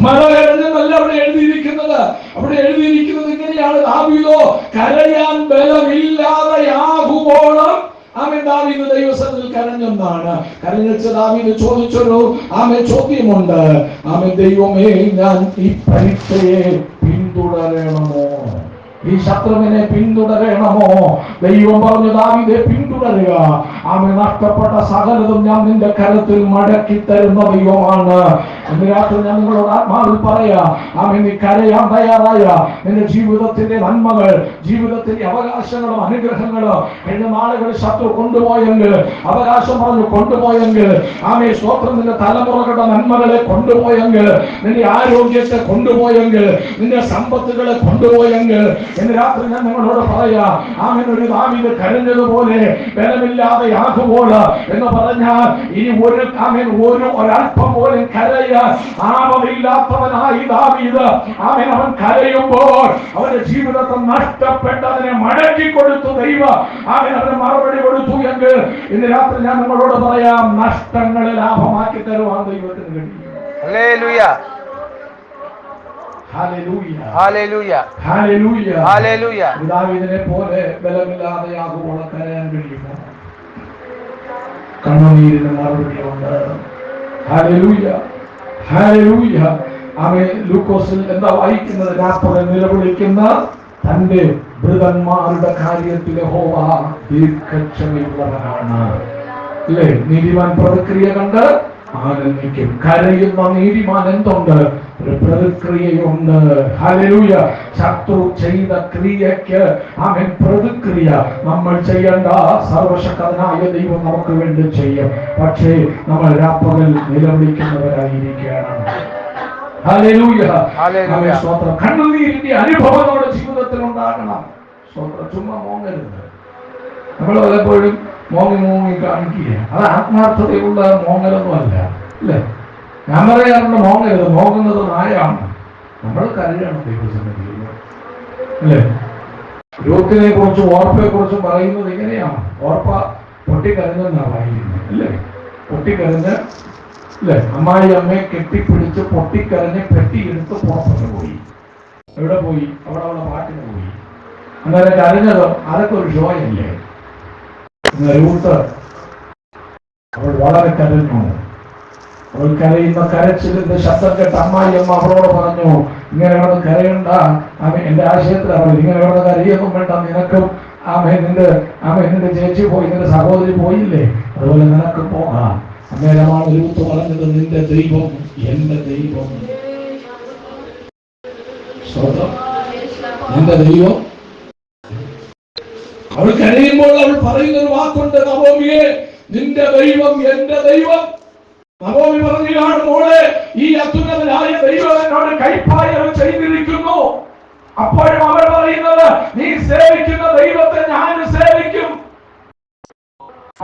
മരണമല്ല അവിടെ എഴുതിയിരിക്കുന്നത്. അവിടെ എഴുതിയിരിക്കുന്നത് ഇങ്ങനെയാണ്: ദാവീദോ കരയാൻ ബലമില്ലാതെയാകുവോളം ആമേൻ ദാവീദ് ദൈവസന്നിധിയിൽ കരഞ്ഞെന്നാണ്. കരഞ്ഞിച്ച ദാവീദ് ചോദിച്ചൊരു ചോദ്യമുണ്ട്. ആമേൻ, ദൈവമേ, ഞാൻ ഈ പരീക്ഷയെ പിന്തുടരണമോ? ഈ ശത്രുവിനെ പിന്തുടരണമോ? ദൈവം പറഞ്ഞു, ദാവീദെ പിന്തുടരുക. ആമേൻ. നഷ്ടപ്പെട്ട സകലതും ഞാൻ നിന്റെ കരത്തിൽ മടക്കി തരുന്ന ദൈവമാണ്. ഇന്ന് രാത്രി ഞാൻ നിങ്ങളോട് ആത്മാവിൽ പറയാ, ആമേൻ, നീ കരയാൻ തയ്യാറായ നിന്റെ ജീവിതത്തിന്റെ നന്മകൾ, ജീവിതത്തിന്റെ അവകാശങ്ങളും അനുഗ്രഹങ്ങളും കഴിഞ്ഞ നാളുകളിൽ ശത്രു കൊണ്ടുപോയെങ്കിൽ, അവകാശം പറഞ്ഞു കൊണ്ടുപോയെങ്കിൽ, ആമേൻ സ്തോത്രം, നിന്റെ തലമുറകളുടെ നന്മകളെ കൊണ്ടുപോയെങ്കിൽ, നിന്റെ ആരോഗ്യത്തെ കൊണ്ടുപോയെങ്കിൽ, നിന്റെ സമ്പത്തുകളെ കൊണ്ടുപോയെങ്കിൽ, ഇന്ന് രാത്രി ഞാൻ നിങ്ങളോട് പറയാ, ആമേൻ, ഒരു ദാവീദ് കരഞ്ഞതുപോലെ ബലമില്ലാതെയാകുമ്പോൾ എന്ന് പറഞ്ഞാൽ ഇനി ഒരൽപ്പം പോലും കരയാൻ ആവമില്ലാത്തവനായി ദാവീദ് ആമേൻ അവൻ കരയുമ്പോൾ അവന്റെ ജീവിതത്തെ നഷ്ടപ്പെട്ടതിനെ മടക്കി കൊടുത്തു ദൈവം. ആമേൻ അവന് മറുപടി കൊടുത്തു എങ്കിൽ ഇന്ന് രാത്രി ഞാൻ നിങ്ങളോട് പറയാം, നഷ്ടങ്ങളെ ലാഭമാക്കി തരുവാൻ ദൈവത്തിന് കഴിയും. ഹല്ലേലൂയ, ഹല്ലേലൂയ, ഹല്ലേലൂയ, ഹല്ലേലൂയ, ഹല്ലേലൂയ. ദാവീദിനെ പോലെ ബലമില്ലാതെയാകുമ്പോൾ കരയാൻ കഴിയുമോ? കണ്ണുനീരിന് മറുപടിയുണ്ട്. ഹല്ലേലൂയ, ഹല്ലേലൂയ. ആമേൻ. ലൂക്കോസിൽ എന്താ വായിക്കുന്നത്? രാത്രി നിലവിളിക്കുന്ന തന്റെ വൃതന്മാരുടെ കാര്യത്തിൽ യഹോവ ദീർഘക്ഷമയുള്ളവനാണ്. അല്ലേ? നീതിമാൻ പ്രതിക്രിയ കണ്ട് ആനന്ദിക്കും. കരയുന്ന നീതിമാൻ എന്തുണ്ട്? ഒരു പ്രതിക്രിയയുണ്ട്. ഹല്ലേലൂയ. ശത്രു ചെയ്ത ക്രിയക്ക് ആമേൻ പ്രതിക്രിയ നമ്മൾ ചെയ്യേണ്ട സർവശക്തനായ ദൈവം നമുക്ക് വേണ്ടി ചെയ്യും. പക്ഷേ നമ്മൾ രാപ്പകൽ നിലവിളിക്കുന്നവരായിരിക്കണം. Hallelujah, hallelujah. സ്തോത്രം. കണ്ണുനീരിന്റെ അനുഭവം നമ്മുടെ ജീവിതത്തിൽ ഉണ്ടാകണം. സ്തോത്രം. ചുമ്മാ മോങ്ങരുത്. നമ്മൾ പലപ്പോഴും മോങ്ങി കാണിക്കുക. അത് ആത്മാർത്ഥതയുള്ള മോങ്ങലൊന്നും അല്ല, അല്ലേ? ഞാൻ പറയാറുണ്ട്, മോങ്ങരുത്. മോങ്ങുന്നത് നായാണ്. നമ്മൾ കരയാണ് ദൈവസന്നിധിയിൽ, അല്ലേ? രോഗത്തിനെ കുറിച്ചും ഓർപ്പയെ കുറിച്ചും പറയുന്നത് എങ്ങനെയാണ്? ഓർപ്പ പൊട്ടിക്കരഞ്ഞെന്നാണ് പറയുന്നത്, അല്ലേ? പൊട്ടിക്കരഞ്ഞ്, അല്ലേ? അമ്മായി അമ്മയെ കെട്ടിപ്പിടിച്ച് പൊട്ടിക്കരഞ്ഞ് പെട്ടിയെടുത്ത് പുറപ്പെട്ടു പോയി. എവിടെ പോയി? അവിടെ പാട്ടിന് പോയി. അന്നേരം കരഞ്ഞത് അതൊക്കെ ഒരു ഷോയല്ലേ? റൂട്ട് അവൾ വളരെ കരഞ്ഞു. അവൾ കരയുന്ന കരച്ചിലിന്റെ ശബ്ദം കേട്ട് അമ്മായിയമ്മ അവളോട് പറഞ്ഞു, ഇങ്ങനെ കിടന്ന് കരയണ്ട. എന്റെ ആശയത്തിൽ അവൾ ഇങ്ങനെ കിടന്ന് കരയൊന്നും വേണ്ട, നിനക്കും നിന്റെ ചേച്ചി പോയി, നിന്റെ സഹോദരി പോയില്ലേ, അതുപോലെ നിനക്ക് പോകാം. അന്നേരമാണ് രൂത്ത് പറഞ്ഞത്, നിന്റെ ദൈവം എന്റെ ദൈവം. നിന്റെ ദൈവം. അവൾ കരയുമ്പോൾ അവൾ പറയുന്ന ഒരു വാക്കുണ്ട്, നവോമിയെ, നിന്റെ ദൈവം എന്റെ ദൈവം. നവോമി പറഞ്ഞാണ്, മോളെ, ഈ അത്യുന്നതനായ ദൈവം എന്നോട് കൈപ്പായവൻ ചെയ്തിരിക്കുന്നു. അപ്പോഴും അവർ പറയുന്നത്, നീ സേവിക്കുന്ന ദൈവത്തെ ഞാൻ സേവിക്കും.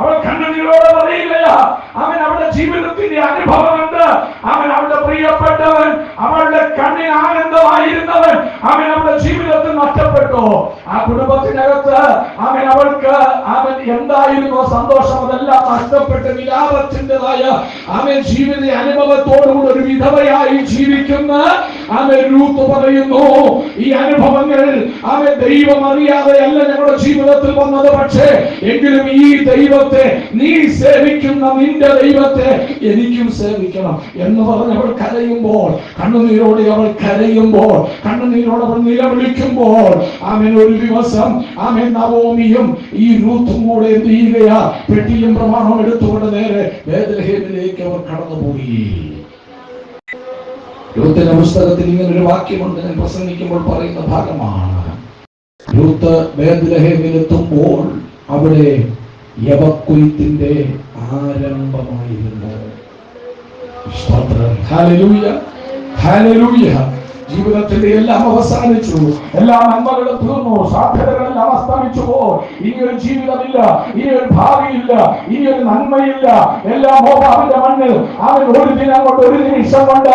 അവൾ കണ്ണുനീരോടെ പറയുകയാ. അവൻ അവളുടെ ജീവിതത്തിന്റെ അനുഭവമുണ്ട്. അവൻ അവളുടെ പ്രിയപ്പെട്ടവൻ, അവളുടെ കണ്ണിന് ആനന്ദമായിരുന്നവൻ, അവൻ അവളുടെ ജീവിതത്തിൽ നഷ്ടപ്പെട്ടു. ആ കുടുംബത്തിനകത്ത് അവൾക്ക് എന്തായിരുന്നു സന്തോഷം, അതെല്ലാം നഷ്ടപ്പെട്ട് വിലാപത്തിൻ്റെതായ ജീവിത അനുഭവത്തോടുകൂടി ഒരു വിധവയായി ജീവിക്കുന്ന രൂത്ത് പറയുന്നു, ഈ അനുഭവങ്ങളിൽ ദൈവം അറിയാതെയല്ല ഞങ്ങളുടെ ജീവിതത്തിൽ വന്നത്. പക്ഷേ എങ്കിലും ഈ ദൈവത്തെ, നീ സേവിക്കുന്ന നിന്റെ ദൈവത്തെ എനിക്കും സേവിക്കണം എന്ന് പറഞ്ഞ് അവൾ കരയുമ്പോൾ, കണ്ണുനീരോടെ അവൾ കരയുമ്പോൾ, കണ്ണുനീരോടെ അവൾ നിലവിളിക്കുമ്പോൾ, ഒരു ദിവസം നവോമിയും ഈ രൂത്തും കൂടെ എന്ത് ചെയ്യുകയാ, പെട്ടിയും പ്രമാണവും എടുത്തുകൊണ്ട് നേരെ ബേത്ലഹേമിലേക്ക് അവർ കടന്നുപോയി. രൂത്തിന്റെ പുസ്തകത്തിൽ ഇങ്ങനൊരു വാക്യമുണ്ട്, ഞാൻ പ്രസംഗിക്കുമ്പോൾ പറയുന്ന ഭാഗമാണ്. രൂത്ത് ബേത്ലഹേമിലെത്തുമ്പോൾ അവിടെ യവക്കൊയ്ത്തിന്റെ ആരംഭമായിരുന്നു. Hallelujah, hallelujah. ജീവിതത്തിന്റെ എല്ലാം അവസാനിച്ചു, എല്ലാ നന്മകളും തീർന്നു, സാധ്യതകളെല്ലാം അസ്തമിച്ചു. ഇനിയൊരു ജീവിതമില്ല, ഇനിയൊരു ഭാവിയില്ല, ഇനിയൊരു നന്മയില്ല. എല്ലാം മോഹാവിന്റെ മണ്ണിൽ. ഒരു ദിനം കൊണ്ട്, ഒരു നിമിഷം കൊണ്ട്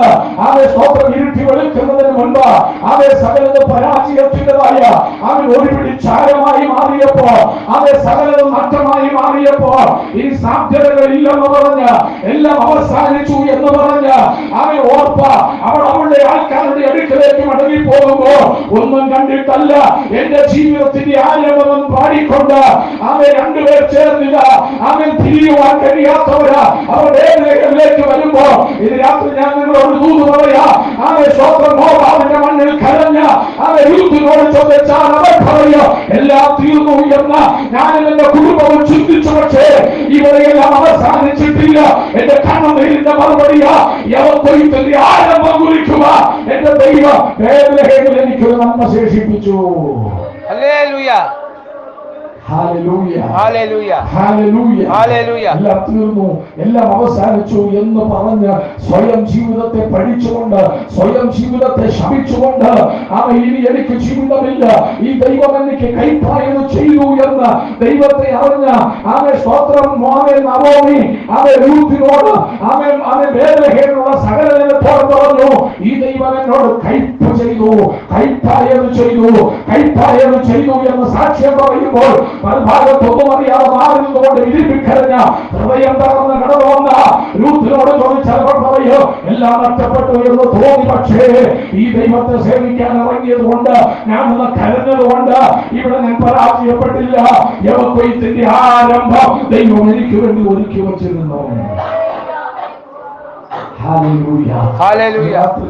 സ്തോത്രം ഇരുട്ടി വെളുക്കുന്നതിന് മുൻപ് സകലത് പരാജയത്തിൻ്റെതായ ഒരു പിടി ചാരമായി മാറിയപ്പോ, സകലതും നഷ്ടമായി മാറിയപ്പോ, ഇനി സാധ്യതകൾ ഇല്ലെന്ന് പറഞ്ഞ്, എല്ലാം അവസാനിച്ചു എന്ന് പറഞ്ഞ് ഓർപ്പ അവളുടെ ആൾക്കാരുടെ അടുക്കലേക്ക് മടങ്ങി പോകുമ്പോ ഒന്നും കണ്ടിട്ടല്ല, എന്റെ ജീവിതത്തിന്റെ ആരംഭം പാടിക്കൊണ്ട് രണ്ടുപേർ ചേർന്നില്ല. തിരിയുവാൻ കഴിയാത്തവരാ അവർ വേദനകളിലേക്ക് വരുമ്പോ, ഇത് രാത്രി ഞാൻ നിങ്ങളോട് ദൂത് പറയാ, സ്വന്തം മോഹാവിന്റെ മണ്ണിൽ കരഞ്ഞ രൂത്തിനോട് ചോദിച്ചാൽ അവർ പറയോ എല്ലാം തീർന്നു എന്ന് ഞാനും എന്റെ കുടുംബവും ചിന്തിച്ചു. പക്ഷേ ഇവരെയെല്ലാം അവസാനിച്ചിട്ടില്ല. എന്റെ കണ്ണുനീരിന്റെ മറുപടിയാ യവക്കൊയ്ത്തിന്റെ ആരംഭം കുറിക്കുക. എന്റെ ദൈവം ബേത്ലഹേമിൽ എനിക്കൊരു നന്മ ശേഷിപ്പിച്ചു. ഹല്ലേലൂയ, ഹല്ലേലൂയ, ഹല്ലേലൂയ, ഹല്ലേലൂയ, ഹല്ലേലൂയ. എല്ലാം തീർന്നു, എല്ലാം അവസാനിച്ചു എന്ന് പറഞ്ഞ് സ്വയം ജീവിതത്തെ പഠിച്ചുകൊണ്ട്, സ്വയം ജീവിതത്തെ ശപിച്ചുകൊണ്ട്, ഇനി എനിക്ക് ജീവിതമില്ല, ഈ ദൈവം എനിക്ക് കൈപ്പായത് ചെയ്തു എന്ന് ദൈവത്തെ അറിഞ്ഞ സ്തോത്രം നവോമി രൂത്തിനോട് ബേത്ലഹേമിലുള്ള സകല ജനത്തോട് പറഞ്ഞു, ഈ ദൈവം എന്നോട് കൈപ്പ് ചെയ്തു, കൈപ്പായത് ചെയ്തു, കൈപ്പായത് ചെയ്തു എന്ന് സാക്ഷ്യം പറയുമ്പോൾ ഭാഗത്തൊന്നും അറിയാതെ മാറുന്നതുകൊണ്ട് വിരിപ്പിക്കറിഞ്ഞ ഹൃദയം തകർന്ന് കടന്നു വന്ന രൂത്തിനോട് ചോദിച്ചപ്പോൾ പറയോ എല്ലാം നഷ്ടപ്പെട്ടു എന്ന് തോന്നി. പക്ഷേ ഈ ദൈവത്തെ സേവിക്കാൻ ഇറങ്ങിയത് കൊണ്ട്, ഞാൻ കരഞ്ഞത് കൊണ്ട് ഇവിടെ ഞാൻ പരാജയപ്പെട്ടില്ല. യവക്കൊയ്ത്തിന്റെ ആരംഭം ദൈവം എനിക്ക് വേണ്ടി ഒരുക്കി വച്ചിരുന്നു.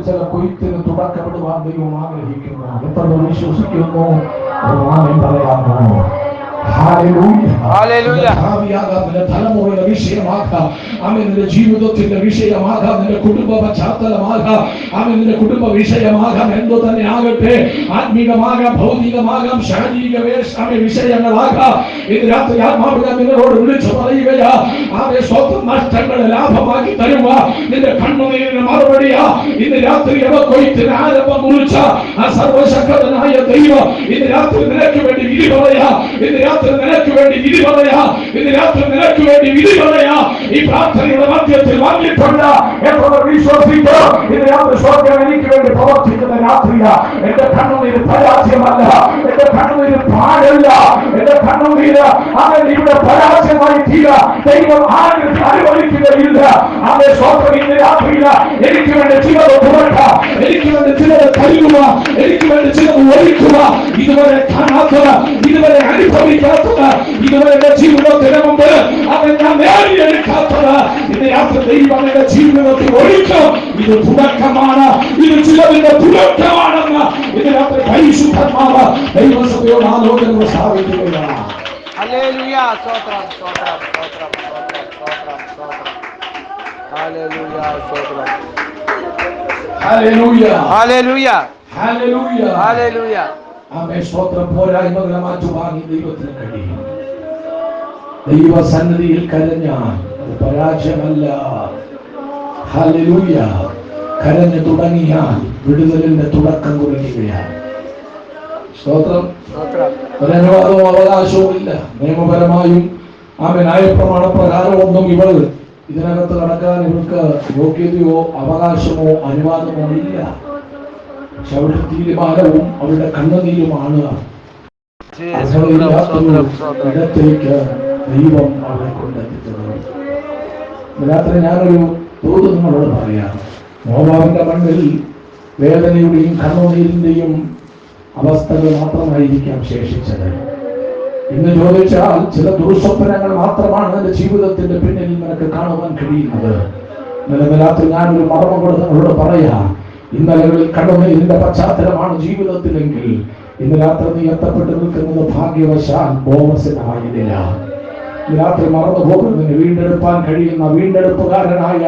ചില കൊയ്ത്തിന് തുടക്കപ്പെടുവാൻ ദൈവം ആഗ്രഹിക്കുന്നു. എത്ര വിശ്വസിക്കുന്നു പറയാമോ? തലമുറയുടെ വിഷയമാകാം, നിന്റെ ജീവിതത്തിന്റെ വിഷയമാകാം, നിന്റെ കുടുംബ പശ്ചാത്തലമാകാം, നിന്റെ കുടുംബ വിഷയമാകാം, എന്തോ തന്നെ ആകട്ടെ, ആത്മീകമാകാം, ഭൗതികമാകാം, ശാരീരിക വിഷയങ്ങളാകാം. ഇത് രാത്രി ആത്മാവിനെ നിങ്ങളോട് വിളിച്ചു പറയുകയാ, സ്വന്തം നഷ്ടങ്ങളെ ലാഭമാക്കി തരുക. നിന്റെ കണ്ണുനീരിന് മറുപടിയാ ഇന്ന് രാത്രി യവക്കൊയ്ത്തിന് ആരംഭം കുറിച്ച സർവശക്തനായ ദൈവം ഇന്ന് രാത്രി നിനക്ക് വേണ്ടി വിധി പറയാ. ഇന്ന് രാത്രി നിനക്ക് വേണ്ടി വിധി പറയാ. ഇന്ന് രാത്രി നിനക്ക് വേണ്ടി വിധി പറയാ. ഈ പ്രാർത്ഥനയുടെ മധ്യത്തിൽ വന്നിട്ടുണ്ട് എന്നോട് വിശ്വസിക്കോ. ഇന്ന് രാത്രി സ്വർഗ്ഗം എനിക്ക് വേണ്ടി പ്രവർത്തിക്കുന്ന രാത്രിയാ. എന്റെ കണ്ണുനീര് പരാജയമല്ല, എന്റെ കണ്ണുനീര് പാടല്ല, എന്റെ കണ്ണുനീര് ഇവിടെ പരാജയമായി തീരാ ദൈവം അനുവദിക്കുകയില്ല. അതേ സ്വർഗ്ഗം ഇന്ന് രാത്രിയില എനിക്ക് വേണ്ടി ചിലത് തുറക്കാം, എനിക്ക് വേണ്ടി ചിലത് കരുതുക, എനിക്ക് വേണ്ടി ചിലത് ഒഴിക്കുക. ഇതുവരെ കാണാത്തത്, ഇതുവരെ അനുഭവിക്കുക പ്രാപിക്കാത്തത്, ഇതുവരെ ജീവിതത്തിന് മുമ്പ് അവൻ ഞാൻ നേടിയെടുക്കാത്തത് ഇന്ന് രാത്രി ദൈവം എന്റെ ജീവിതത്തിൽ ഒഴിക്കും. ഇത് തുടക്കമാണ്, ഇത് ചിലതിന്റെ തുടക്കമാണെന്ന് ഇന്ന് രാത്രി പരിശുദ്ധാത്മാവ് ദൈവസഭയോട് ആലോചന പ്രസ്താവിക്കുകയാണ്. ഹല്ലേലൂയ. സ്തോത്രം, സ്തോത്രം, സ്തോത്രം, സ്തോത്രം, സ്തോത്രം, സ്തോത്രം. ഹല്ലേലൂയ, സ്തോത്രം. ഹല്ലേലൂയ, ഹല്ലേലൂയ, ഹല്ലേലൂയ, ഹല്ലേലൂയ. ആമേൻ. സ്തോത്രം. പോരായ്മകളെ മാറ്റുവാൻ ഈ ദൈവത്തിന് കഴിയും. ദൈവസന്നിധിയിൽ കരഞ്ഞാൽ അത് പരാജയമല്ല. ഹല്ലേലൂയ. കരഞ്ഞു തുടങ്ങിയാൽ വിടുതലിന്റെ തുടക്കം കുറിക്കുകയാണ്. സ്തോത്രം. ഒരനുവാദവും അവകാശവും ഇല്ല. നിയമപരമായും ന്യായപ്രമാണ പ്രകാരവും ഒന്നും ഇവൾ ഇതിനകത്ത് കടക്കാൻ ഇവർക്ക് യോഗ്യതയോ അവകാശമോ അനുവാദമോ ഇല്ല. പക്ഷെ അവരുടെ തീരുമാനവും അവരുടെ കണ്ണുനീരുമാണ് ഇടത്തേക്ക് ദൈവം അവരെ കൊണ്ടെത്തിച്ചത്. രാത്രി ഞാനൊരു തോത് നിങ്ങളോട് പറയാം. മോവാബിന്റെ മണ്ണിൽ വേദനയുടെയും കണ്ണുനീരിന്റെയും അവസ്ഥകൾ മാത്രമായിരിക്കാം ശേഷിച്ചത്. ഇന്ന് ചോദിച്ചാൽ ചില ദുർസ്വപ്നങ്ങൾ മാത്രമാണ് എന്റെ ജീവിതത്തിന്റെ പിന്നിൽ നിനക്ക് കാണുവാൻ കഴിയുന്നത്. ഇന്നലെ രാത്രി ഞാനൊരു മർമ്മം കൊണ്ട് നിങ്ങളോട് പറയാം. ഇന്നലകളിൽ കണ്ണുനീരിന്റെ പശ്ചാത്തലമാണ് ജീവിതത്തിലെങ്കിൽ ഇന്ന് രാത്രി നീ എത്തപ്പെട്ട് നിൽക്കുന്നത് ഭാഗ്യവശാൽ ബോവസിനായില്ല. രാത്രി മറന്നു പോകുന്നതിന് വീണ്ടെടുപ്പാൻ കഴിയുന്ന വീണ്ടെടുപ്പുകാരനായ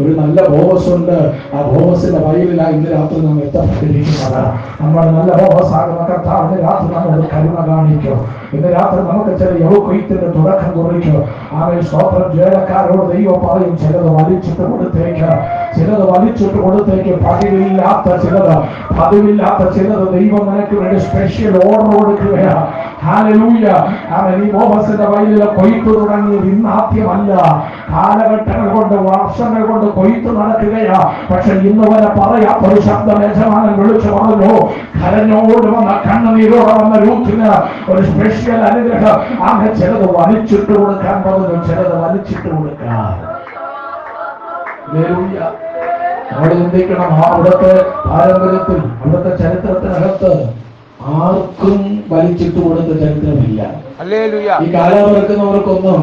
ഒരു നല്ല ബോവസ് ഉണ്ട്. ആ ബോവസിന്റെ വയലിലാണ് ഇന്ന് രാത്രി നാം എത്തപ്പെട്ടിരിക്കുന്നത്. നമ്മൾ നല്ല ബോവസാകുന്ന കർത്താവിന് രാത്രി നമ്മളോട് കരുണ കാണിക്കും. ഇന്ന് രാത്രി നമുക്ക് ചില യൗകൊയ്ത്തിന്റെ തുടക്കം കുറിക്കും. ആമേൻ. സ്തോത്രം. ജോലക്കാരോട് ദൈവം പറയും, ചിലത് വലിച്ചിട്ട് കൊടുത്തേക്ക്, ചിലത് വലിച്ചിട്ട് കൊടുത്തേക്ക്. പതിവില്ലാത്ത ചിലത് ദൈവം നിനക്ക് വേണ്ടി സ്പെഷ്യൽ ഓർഡർ കൊടുക്കുകയാണ്. ഹല്ലേലൂയ. ആമേൻ. ഈ ബോവസിന്റെ വയലിലെ കൊയ്ത്ത് തുടങ്ങിയത് ഇന്നാദ്യമല്ല. കാലഘട്ടങ്ങൾ കൊണ്ട് വർഷങ്ങൾ കൊണ്ട് കൊയ്ത്ത് നടക്കുകയാ. പക്ഷെ ഇന്ന് വരെ പറയാത്ത ഒരു ശബ്ദം യജമാനൻ വിളിച്ചു പറഞ്ഞു. കരഞ്ഞോട് വന്ന കണ്ണുനീരോടെ വന്ന രൂത്തിന് ഒരു സ്പെഷ്യൽ അനുഗ്രഹം. അങ്ങനെ ചിലത് വലിച്ചിട്ട് കൊടുക്കാൻ പറഞ്ഞു, ചിലത് വലിച്ചിട്ട് കൊടുക്കാൻ. അവിടെ ചിന്തിക്കണം. അവിടുത്തെ പാരമ്പര്യത്തിൽ, അവിടുത്തെ ചരിത്രത്തിനകത്ത് ആർക്കും വലിച്ചിട്ട് കൊടുത്ത ചരിത്രമില്ല. ഈ കാലാവറക്കുന്നവർക്കൊന്നും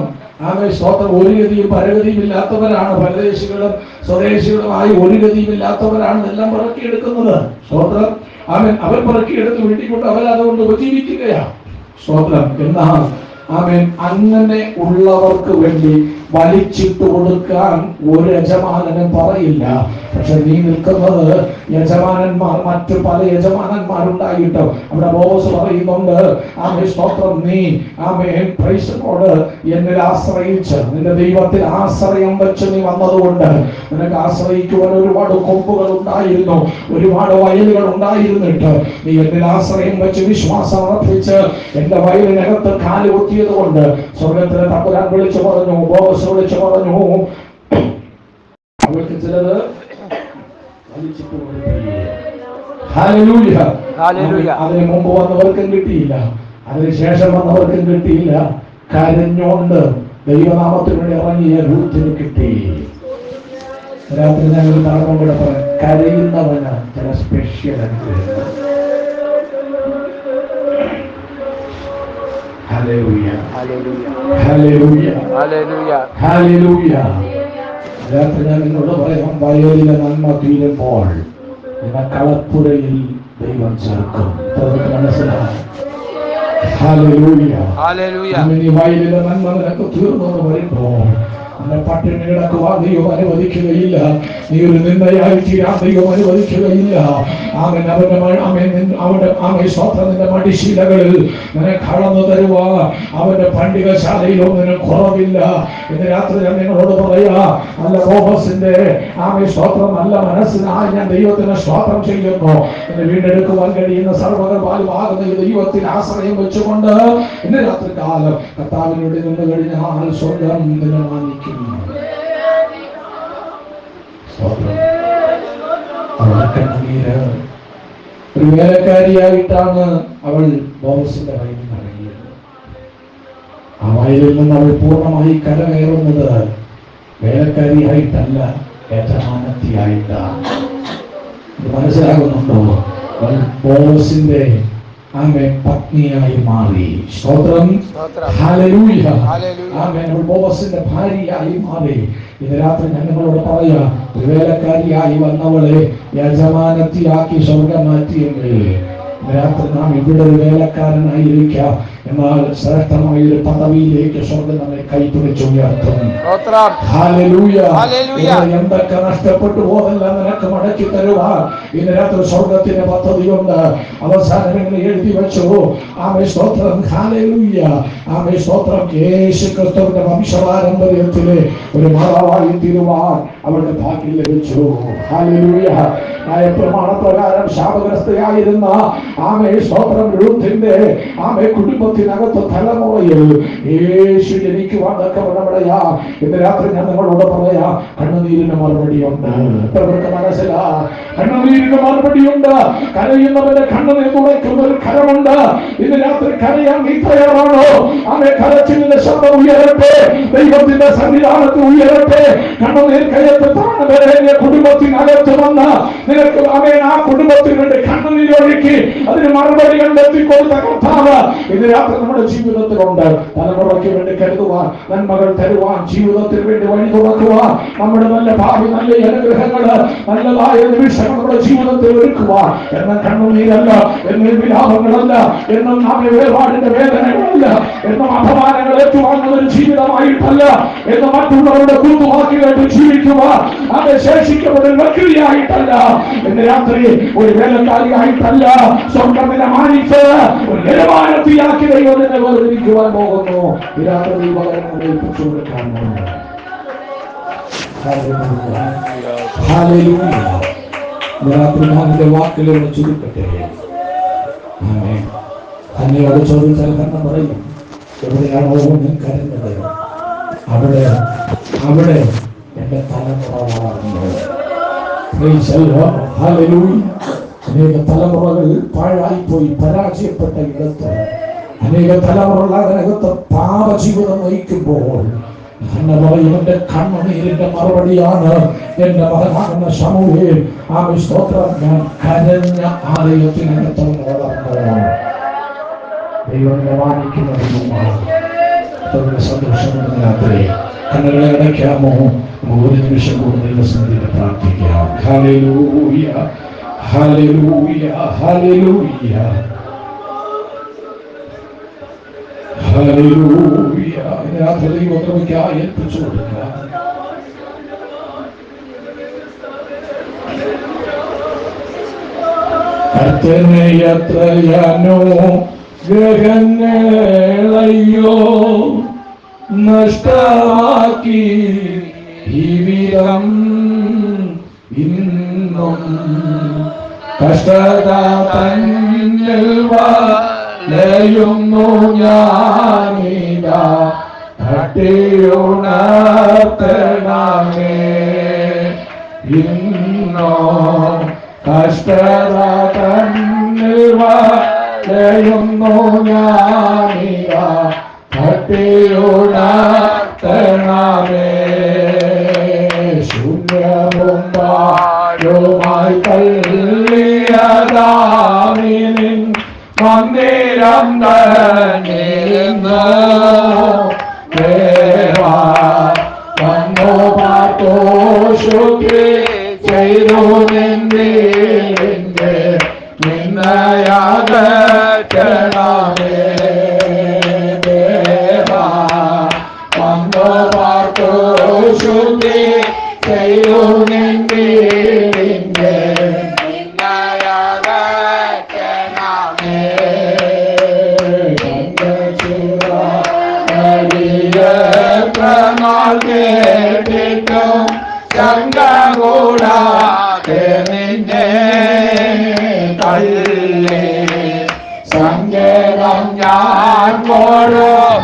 ആമേൻ. സ്തോത്രം. ഒരു ഗതിയും പരഗതിയും ഇല്ലാത്തവരാണ്. പരദേശികളും സ്വദേശികളുമായി ഒരു ഗതിയും ഇല്ലാത്തവരാണ് എല്ലാം പറക്കിയെടുക്കുന്നത്. സ്തോത്രം. ആമേൻ. അവർ പറക്കിയെടുത്ത് വീട്ടിൽ കൊണ്ട് അവരതുകൊണ്ട് ഉപജീവിക്കുകയാണ്. സ്തോത്രം. എന്നാൽ ആമേൻ, അങ്ങനെ ഉള്ളവർക്ക് വേണ്ടി വലിച്ചിട്ട് കൊടുക്കാൻ ഒരു യജമാനനും പറയില്ല. പക്ഷെ നീ നിൽക്കുന്നത് യജമാനന്മാർ, മറ്റു പല യജമാനന്മാരുണ്ടായിട്ടും അവിടെ ബോസ് പറയുന്നുണ്ട്, ആമേൻ. സ്തോത്രം. നീ ആമേൻ പ്രൈസിനോട് എന്നിൽ ആശ്രയിച്ച് നിന്റെ ദൈവത്തിൽ ആശ്രയം വെച്ച് നീ വന്നതുകൊണ്ട് നിനക്ക് ആശ്രയിക്കുവാൻ ഒരുപാട് കൊമ്പുകൾ ഉണ്ടായിരുന്നു, ഒരുപാട് വയലുകൾ ഉണ്ടായിരുന്നിട്ട് നീ എന്നിൽ ആശ്രയം വെച്ച് വിശ്വാസം അർപ്പിച്ച് എന്റെ വയലിനകത്ത് കാല് കുത്തിയത് കൊണ്ട് സ്വർഗത്തിലെ തമ്പുരാൻ വിളിച്ചു പറഞ്ഞു, ബോസ് വിളിച്ചു പറഞ്ഞു, അവർക്ക് ചിലത് വലിച്ചിട്ട് കൊടുത്തില്ല. ഹല്ലേലൂയ. അതിന് മുമ്പ് വന്നവർക്കും കിട്ടിയില്ല, അതിനുശേഷം വന്നവർക്കും കിട്ടിയില്ല. കരഞ്ഞോണ്ട് ദൈവനാമത്തിന് വേണ്ടി ഇറങ്ങിയ രൂത്തിന് കിട്ടി. രാത്രി ഞങ്ങൾ താഴ്മ കൂടെ പറയാം, കരയുന്നവന് ചില സ്പെഷ്യൽ അനുഗ്രഹങ്ങൾ. ഹല്ലേലൂയ, ഹല്ലേലൂയ, ഹല്ലേലൂയ, ഹല്ലേലൂയ. രാത്രി ഞാൻ നിങ്ങളോട് പറയാം, വയലിലെ നന്മ തീരുമ്പോൾ നിന്നെ കളപ്പുരയിൽ ദൈവം ചേർക്കും. മനസ്സിലായി? Hallelujah, hallelujah. ഈ വയലിലെ നന്മ നിനക്ക് തീർന്നു വരുമ്പോൾ നിന്നെ പട്ടിണി കിടക്കുവാൻ ദൈവം അനുവദിക്കുകയില്ല. നീ ഒരു നിന്ദയായി തീരാൻ ദൈവം അനുവദിക്കുകയില്ല. ആമേൻ. അവന്റെ സ്വന്തം നിന്റെ മടിശീലകളിൽ നിന്നെ കടന്നു തരുവാ അവന്റെ പണ്ഡികശാലയിലും നിന്നെ കുറവില്ല. ഇന്ന് രാത്രി ഞാൻ നിങ്ങളോട് പറയാ, നല്ല ബോബസിന്റെ സ്വത്രം നല്ല മനസ്സിനായി ഞാൻ ദൈവത്തിന് സ്തോത്രം ചെയ്യുന്നു. എന്നെ വീണ്ടെടുക്കുവാൻ കഴിയുന്ന സർവ്വകൃപാലുമാകുന്ന ഈ ദൈവത്തിൽ ആശ്രയം വെച്ചുകൊണ്ട് ഇന്ന് രാത്രി കാലം കർത്താവിനോട് നിന്ന് കഴിഞ്ഞാൽ സ്വർഗം നിന്നെ മാനിക്കും. ഒരു വേലക്കാരിയായിട്ടാണ് അവൾ ബോസിന്റെ വയലിൽ ഇറങ്ങിയത്. ആ വയലിൽ നിന്ന് അവൾ പൂർണ്ണമായി കരകയറുന്നത് വേലക്കാരിയായിട്ടല്ല, യജമാനത്തിയായിട്ടാണ്. ഇത് മനസ്സിലാകുന്നുണ്ടോ? ബോസിന്റെ ആമേൻ പത്നിയായി മാറി. സ്തോത്രം. സ്തോത്രം. ഹല്ലേലൂയ. ഹല്ലേലൂയ. ആമേൻ. ബോവസിന്റെ ഭാര്യയായി മാറി. ഇന്ന് രാത്രി ഞാൻ നിങ്ങളോട് പറയാ, വേലക്കാരിയായി വന്നവളെ യജമാനത്തിയാക്കി സ്വർഗം മാറ്റിയെങ്കിൽ രാത്രി നാം ഇവിടെ ഒരു വേലക്കാരനായിരിക്കാം, എന്നാൽ ശ്രേഷ്ഠമായ ഒരു പദവിയിലേക്ക് സ്വർഗം നമ്മെ കൈപിടിച്ചുയർത്തും. എന്തൊക്കെ നഷ്ടപ്പെട്ടു പോതെല്ലാം നിനക്ക് മടക്കി തരുവാൻ ഇന്ന് രാത്രി സ്വർഗത്തിന്റെ പദ്ധതിയുണ്ട്. അവസാനം എഴുതി വെച്ചു. ആമേ സ്തോത്രം. ഹല്ലേലൂയ. ആമേ സ്തോത്രം. യേശു ക്രിസ്തുവിന്റെ വംശപാരമ്പര്യത്തിലെ ഒരു മാതാവായി തീരുവാൻ അവരുടെ ഭാഗ്യം ലഭിച്ചു. ഹല്ലേലൂയ. പ്രമാണപ്രകാരം ശാപഗ്രസ്തയായിരുന്ന ആമേ സ്തോത്രം രൂത്തിന്റെ ആമേ കുടുംബത്തിനകത്ത് തലമുറയിൽ യേശു ജനിക്കുവാൻ തക്കവണ്ണമടയാ. ഇന്ന് രാത്രി ഞാൻ നിങ്ങളോട് പറയാ, കണ്ണുനീരിന് മറുപടിയുണ്ട്. എത്രവർക്ക് മനസ്സിലാ? കണ്ണുനീരിന് മറുപടിയുണ്ട്. കരയുന്നവന്റെ കണ്ണുനീർ തുടയ്ക്കുന്ന ഒരു കരമുണ്ട്. ഇന്ന് രാത്രി കരയാൻ നീ തയ്യാറാണോ? ആമേ കരച്ചിലിന്റെ ശബ്ദം ഉയരട്ടെ, ദൈവത്തിന്റെ സന്നിധാനത്തിൽ ഉയരട്ടെ. കണ്ണുനീർ കയത്ത് താഴ്ന്നവരെ കുടുംബത്തിനകത്ത് വന്ന് നിനക്ക് ആമേൻ ആ കുടുംബത്തിന് വേണ്ടി കണ്ണുനീരൊഴുക്കി അതിന് മറുപടി കണ്ടെത്തിക്കൊടുത്ത കർത്താവ് ഇന്ന് രാത്രി നമ്മുടെ ജീവിതത്തിലുണ്ട്. തലമുറയ്ക്ക് വേണ്ടി കരുതുവാൻ, നന്മകൾ തരുവാൻ, ജീവിതത്തിന് വേണ്ടി വഴി തുറക്കുവാൻ, നമ്മുടെ നല്ല ഭാവി, നല്ല അനുഗ്രഹങ്ങള്, നല്ലതായ നിമിഷങ്ങൾ നമ്മുടെ ജീവിതത്തിൽ ഒരുക്കുവാൻ. എന്നാൽ കണ്ണുനീരല്ല, എന്നും വിലാപങ്ങളല്ല, എന്നും നാമെ വേർപാടിന്റെ വേദനകളല്ല, എന്നും അപമാനങ്ങൾ ഏറ്റുവാങ്ങുന്ന ഒരു ജീവിതമായിട്ടല്ല, എന്ന് മറ്റുള്ളവരുടെ കൂട്ടുവാക്കിലായിട്ട് ജീവിക്കുവാൻ അത് ശേഷിക്കപ്പെടുന്ന വ്യക്തിയായിട്ടല്ല, ഇന്ന് രാത്രി ഒരു വേലക്കാരിയായിട്ടല്ല, സ്വർഗത്തിനെ മാനിച്ച് ഒരു നിലവാരത്തിലാക്കി ദൈവത്തിനെ വേർതിരിക്കുവാൻ പോകുന്നു. ഈ രാത്രി ദൈവകരങ്ങൾ ഏൽപ്പിച്ചു കൊടുക്കാൻ പോകുന്നു. രാത്രി ഞാനെന്റെ വാക്കുകളോട് ചുരുക്കട്ടെ. തന്നെയോട് ചോദിച്ചാൽ തന്നെ പറയും, എവിടെയാണോ ഞാൻ കരഞ്ഞത് അവിടെ അവിടെ എന്റെ തലമുറ വളർന്നു. അനേക തലമുറകൾ പാഴായിപ്പോയി, പരാജയപ്പെട്ട ഇടത്ത് അനേക തലമുറകൾ അതിനകത്ത് പാപജീവിതം നയിക്കുമ്പോൾ എന്റെ കണ്ണുനീരിന്റെ മറുപടിയാണ് എന്റെ മകനാകുന്ന ശമൂവേൽ. ആ സ്തോത്രം. ഞാൻ കരഞ്ഞ ആലയത്തിനകത്ത് വളർന്നു. ദൈവത്തെ മാനിക്കുന്നതിനുമാണ് സന്തോഷമുള്ള രാത്രി. കണ്ണുകളെ അടയ്ക്കാമോ? ഒരു നിമിഷം കൂടുതൽ സന്ധ്യയിൽ പ്രാർത്ഥിക്കാം. ഹല്ലേലൂയ, ഹല്ലേലൂയ, ഹല്ലേലൂയ, ഹല്ലേലൂയ. രാത്രി ദൈവകൃപയ്ക്കായി ഏൽപ്പിച്ചു കൊടുക്കാം. കർത്തനെ എത്രയാനോ ഗ്രഹങ്ങളയ്യോ നഷ്ടമാക്കി ജീവിതം ഇന്നും കഷ്ടത തന്നിൽ വലയുന്നു ഞാനിതാ തട്ടിയുണർത്തണമേ ഇന്നോ കഷ്ടത തന്നിൽ വലയുന്നു ഞാനിതാ തട്ടിയുണർത്തണമേ ശൂന്യമുമ്പാടുമായി തള്ളിയതാമിനിൻ മന്ദിരം തന്നിരുന്നു ദേവാ വന്നു പാർത്തോ ശുദ്ധി ചെയ്തു നിന്റെ നിന്നയാകണമേ ദേവാ വന്നു പാർത്തോ ശുദ്ധി ചെയ്തു നിന്റെ കൂടാതെ നിന്നെ തള്ളി സങ്കേതം ഞാൻ പോഴും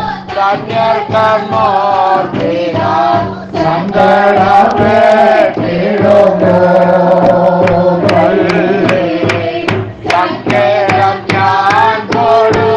സങ്കടപ്പെട്ടിടുന്നു സങ്കേതം ഞാൻ പോഴും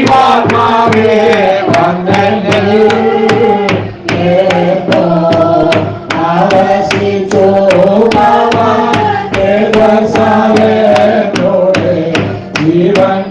ദൈവാത്മാവേ വന്ദനം ജീവൻ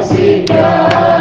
Wasica